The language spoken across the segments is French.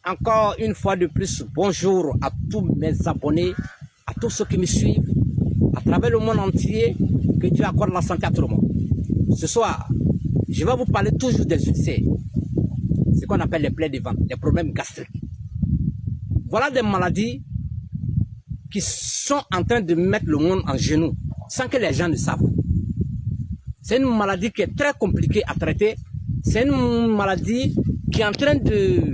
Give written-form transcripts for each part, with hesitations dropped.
Encore une fois de plus, bonjour à tous mes abonnés, à tous ceux qui me suivent à travers le monde entier. Que Dieu accorde la santé à tout le monde. Ce soir, je vais vous parler toujours des ulcères, ce qu'on appelle les plaies de ventre, les problèmes gastriques. Voilà des maladies qui sont en train de mettre le monde en genoux sans que les gens ne savent. C'est une maladie qui est très compliquée à traiter. C'est une maladie qui est en train de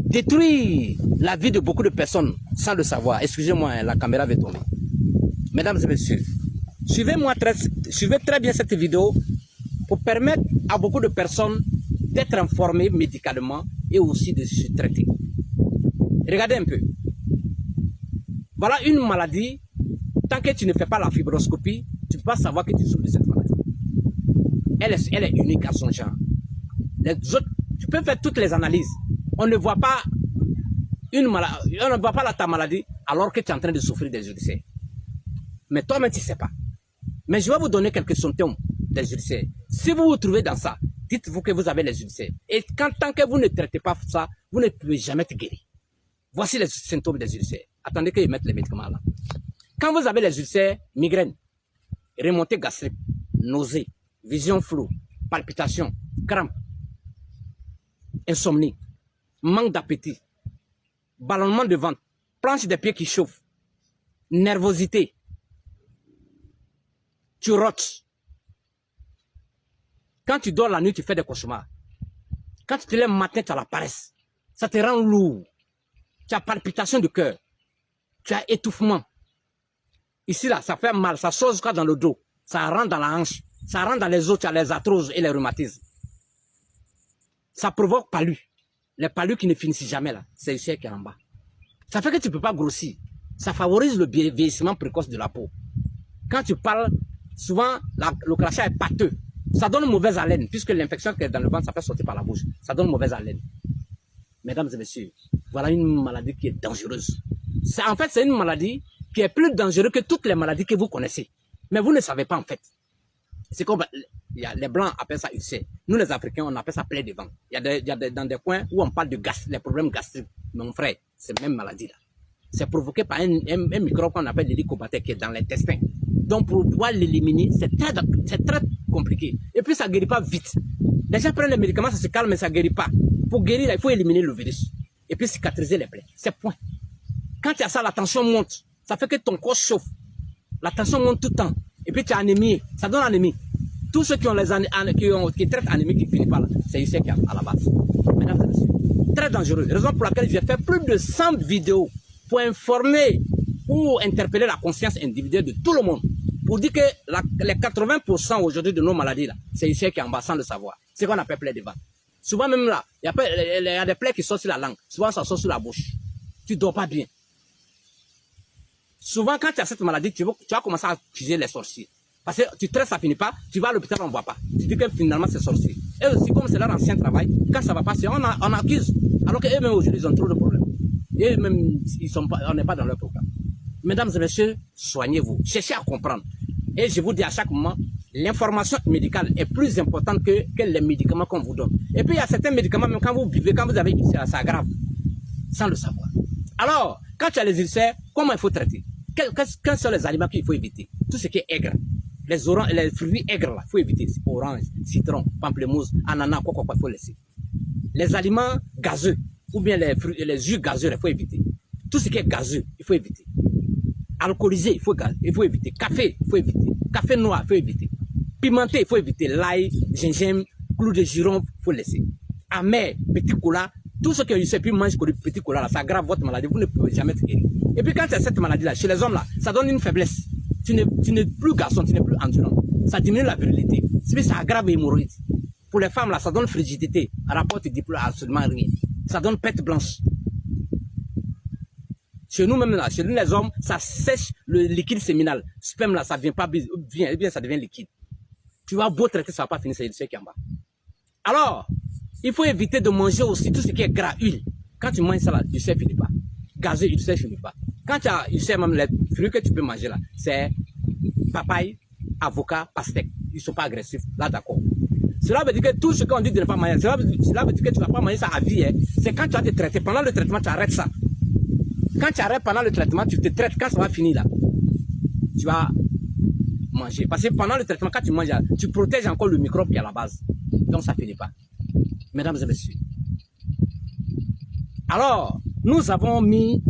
détruire la vie de beaucoup de personnes sans le savoir. Excusez-moi, la caméra va tomber. Mesdames et messieurs, suivez très bien cette vidéo pour permettre à beaucoup de personnes d'être informées médicalement et aussi de se traiter. Regardez un peu. Voilà une maladie, tant que tu ne fais pas la fibroscopie, tu ne peux pas savoir que tu souffres de cette maladie. Elle est unique à son genre. Les autres, tu peux faire toutes les analyses. On ne voit pas ta maladie alors que tu es en train de souffrir des ulcères. Mais toi-même, tu ne sais pas. Mais je vais vous donner quelques symptômes des ulcères. Si vous vous trouvez dans ça, dites-vous que vous avez les ulcères. Et tant que vous ne traitez pas ça, vous ne pouvez jamais être guéri. Voici les symptômes des ulcères. Attendez qu'ils mettent les médicaments là. Quand vous avez les ulcères, migraine, remontée gastrique, nausée, vision floue, palpitations, crampes, insomnie, manque d'appétit, ballonnement de ventre, planche des pieds qui chauffe, nervosité, tu rotes. Quand tu dors la nuit, tu fais des cauchemars. Quand tu te lèves le matin, tu as la paresse. Ça te rend lourd. Tu as palpitation de cœur. Tu as étouffement. Ici, là, ça fait mal. Ça sort jusqu'à dans le dos. Ça rentre dans la hanche. Ça rentre dans les os. Tu as les arthroses et les rhumatismes. Ça provoque palu. Les palus qui ne finissent jamais, là. C'est ici qui est en bas. Ça fait que tu ne peux pas grossir. Ça favorise le vieillissement précoce de la peau. Quand tu parles, souvent, le crachat est pâteux. Ça donne une mauvaise haleine, puisque l'infection qui est dans le ventre, ça fait sortir par la bouche. Ça donne une mauvaise haleine. Mesdames et messieurs, voilà une maladie qui est dangereuse. En fait, c'est une maladie qui est plus dangereuse que toutes les maladies que vous connaissez. Mais vous ne savez pas en fait. C'est comme les Blancs appellent ça ulcère. Nous les Africains, on appelle ça plaie de ventre. Il y a dans des coins où on parle de les problèmes gastriques. Mon frère, c'est la même maladie là. C'est provoqué par un microbe qu'on appelle l'hélicobacter qui est dans l'intestin. Donc pour pouvoir l'éliminer, c'est très compliqué. Et puis ça ne guérit pas vite. Les gens prennent les médicaments, ça se calme, mais ça ne guérit pas. Pour guérir, il faut éliminer le virus. Et puis cicatriser les plaies. C'est point. Quand tu as ça, la tension monte. Ça fait que ton corps chauffe. La tension monte tout le temps. Et puis tu as anémie. Ça donne anémie. Tous ceux qui traitent anémie qui finissent par là, c'est ici qui est à la base. Mesdames et messieurs, très dangereux. Raison pour laquelle j'ai fait plus de 100 vidéos pour informer ou interpeller la conscience individuelle de tout le monde. Pour dire que les 80% aujourd'hui de nos maladies, là, c'est ici qui est en bas sans le savoir. C'est ce qu'on appelle plaie de ventre. Souvent même là, il y a des plaies qui sortent sur la langue. Souvent ça sort sur la bouche. Tu ne dors pas bien. Souvent quand tu as cette maladie, tu vas commencer à accuser les sorciers. Parce que tu traites, ça ne finit pas. Tu vas à l'hôpital, on ne voit pas. Tu dis que finalement c'est sorcier. Et aussi comme c'est leur ancien travail, quand ça ne va pas, on accuse. Alors qu'eux-mêmes aujourd'hui, ils ont trop de problèmes. Et eux-mêmes, on n'est pas dans leur programme. Mesdames et messieurs, soignez-vous. Cherchez à comprendre. Et je vous dis à chaque moment, l'information médicale est plus importante que les médicaments qu'on vous donne. Et puis il y a certains médicaments, même quand vous buvez, quand vous avez ulcère, ça aggrave, sans le savoir. Alors, quand tu as les ulcères, comment il faut traiter? Quels sont les aliments qu'il faut éviter? Tout ce qui est aigre. Les fruits aigres, il faut éviter. Orange, citron, pamplemousse, ananas, quoi, il faut laisser. Les aliments gazeux, ou bien les jus gazeux, il faut éviter. Tout ce qui est gazeux, il faut éviter. Alcoolisé, il faut éviter. Café, il faut éviter. Café noir, il faut éviter. Pimenté, il faut éviter. L'ail, gingembre, clou de girofle, il faut laisser. Amer, petit cola, tout ce que je sais plus mange que le petit cola, là, ça aggrave votre maladie, vous ne pouvez jamais être guéri. Et puis quand tu as cette maladie-là, chez les hommes, là, ça donne une faiblesse. Tu n'es plus garçon, tu n'es plus endurant. Ça diminue la virilité. Ça aggrave l'hémorroïde. Pour les femmes, là, ça donne frigidité. Rapport, tu dis plus absolument rien. Ça donne pète blanche. Chez nous même là, chez nous les hommes, ça sèche le liquide séminal. Sperme là, ça vient pas bien, et bien ça devient liquide. Tu vas beau traiter, ça va pas finir, c'est ce qui est en bas. Alors, il faut éviter de manger aussi tout ce qui est gras, huile. Quand tu manges ça là, tu sais finit pas. Gazeux, tu sais finit pas. Quand tu sais même les fruits que tu peux manger là, c'est papaye, avocat, pastèque. Ils sont pas agressifs, là d'accord. Cela veut dire que tout ce qu'on dit de ne pas manger, cela veut dire que tu ne vas pas manger ça à vie. Hein. C'est quand tu vas te traiter. Pendant le traitement, tu arrêtes ça. Quand tu arrêtes pendant le traitement, tu te traites. Quand ça va finir là, tu vas manger. Parce que pendant le traitement, quand tu manges, tu protèges encore le microbe qui est à la base. Donc ça ne finit pas. Mesdames et messieurs. Alors, nous avons mis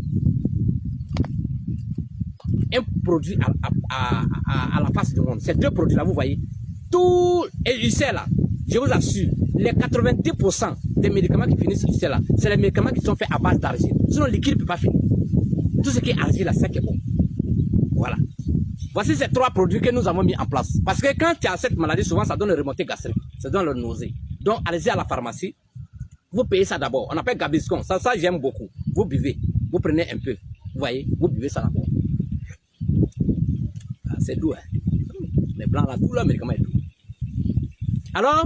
un produit à la face du monde. Ces deux produits-là, vous voyez. Tout, et ulcère là, je vous assure, les 90% des médicaments qui finissent ulcère là, c'est les médicaments qui sont faits à base d'argile. Sinon, le liquide ne peut pas finir. Tout ce qui est argile là, c'est qui est bon. Voilà. Voici ces trois produits que nous avons mis en place. Parce que quand tu as cette maladie, souvent ça donne une remontée gastrique, ça donne le nausée. Donc, allez-y à la pharmacie, vous payez ça d'abord. On appelle Gaviscon. Ça j'aime beaucoup. Vous buvez, vous prenez un peu. Vous voyez, vous buvez ça d'abord. Ah, c'est doux, hein. Les blancs là, tout leur médicament est doux. Alors,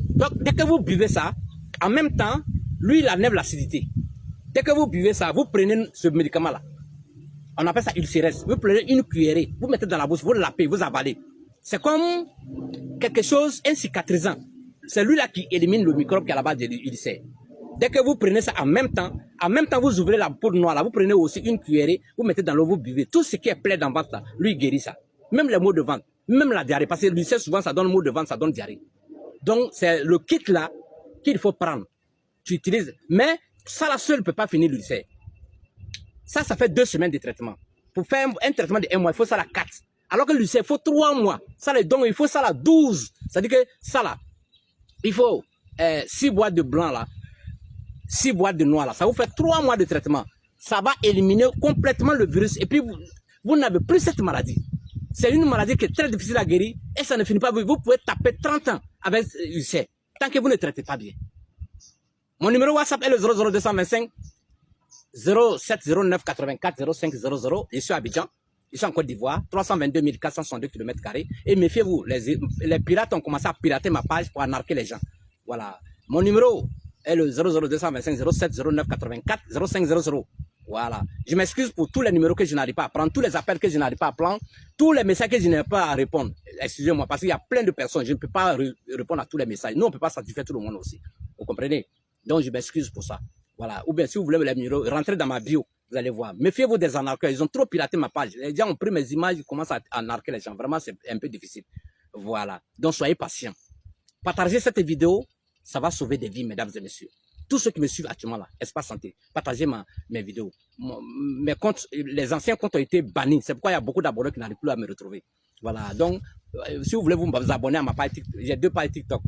donc dès que vous buvez ça, en même temps, lui il enlève l'acidité. Dès que vous buvez ça, vous prenez ce médicament là. On appelle ça ulcérès. Vous prenez une cuillerée, vous mettez dans la bouche, vous lapez, vous avalez. C'est comme quelque chose, un cicatrisant. C'est lui là qui élimine le microbe qui est à la base de l'ulcère. Dès que vous prenez ça en même temps vous ouvrez la peau noire là, vous prenez aussi une cuillerée, vous mettez dans l'eau, vous buvez. Tout ce qui est plaie dans le ventre là, lui guérit ça. Même les maux de ventre, même la diarrhée, parce que l'ulcère souvent ça donne maux de ventre, ça donne diarrhée. Donc c'est le kit là qu'il faut prendre. Tu utilises, mais ça la seule ne peut pas finir l'ulcère. Ça fait 2 semaines de traitement. Pour faire un traitement de 1 mois, il faut ça la 4. Alors que l'ulcère, il faut 3 mois. Ça les donc il faut ça la 12. C'est-à-dire que ça là, il faut 6 boîtes de blanc là, 6 boîtes de noir là. Ça vous fait 3 mois de traitement. Ça va éliminer complètement le virus. Et puis vous n'avez plus cette maladie. C'est une maladie qui est très difficile à guérir et ça ne finit pas. Vous pouvez taper 30 ans avec l'ulcère tant que vous ne traitez pas bien. Mon numéro WhatsApp est le 00225 0709 84 05 00. Je suis à Abidjan. Je suis en Côte d'Ivoire. 322 462 km². Et méfiez-vous, les pirates ont commencé à pirater ma page pour anarquer les gens. Voilà. Mon numéro est le 00225 0709 84 05 00. Voilà. Je m'excuse pour tous les numéros que je n'arrive pas à prendre, tous les appels que je n'arrive pas à prendre, tous les messages que je n'arrive pas à répondre. Excusez-moi, parce qu'il y a plein de personnes. Je ne peux pas répondre à tous les messages. Nous, on ne peut pas satisfaire tout le monde aussi. Vous comprenez? Donc, je m'excuse pour ça. Voilà. Ou bien, si vous voulez les numéros, rentrez dans ma bio. Vous allez voir. Méfiez-vous des anarcheurs. Ils ont trop piraté ma page. Les gens ont pris mes images, ils commencent à anarquer les gens. Vraiment, c'est un peu difficile. Voilà. Donc, soyez patients. Partagez cette vidéo. Ça va sauver des vies, mesdames et messieurs. Tous ceux qui me suivent actuellement là, Espace Santé, partagez mes vidéos. Mes comptes, les anciens comptes ont été bannis. C'est pourquoi il y a beaucoup d'abonnés qui n'arrivent plus à me retrouver. Voilà. Donc, si vous voulez vous abonner à ma page TikTok, j'ai 2 pages TikTok.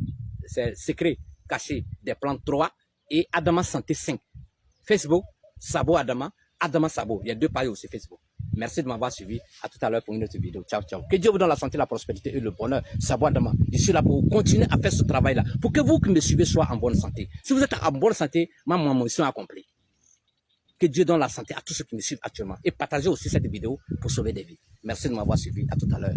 C'est Secret Caché des Plantes 3 et Adama Santé 5. Facebook, Sabo Adama, Adama Sabo. Il y a 2 pages aussi Facebook. Merci de m'avoir suivi. À tout à l'heure pour une autre vidéo. Ciao, ciao. Que Dieu vous donne la santé, la prospérité et le bonheur. Sabo Adama. Je suis là pour continuer à faire ce travail-là. Pour que vous qui me suivez soyez en bonne santé. Si vous êtes en bonne santé, ma mission est accomplie. Que Dieu donne la santé à tous ceux qui me suivent actuellement. Et partagez aussi cette vidéo pour sauver des vies. Merci de m'avoir suivi. À tout à l'heure.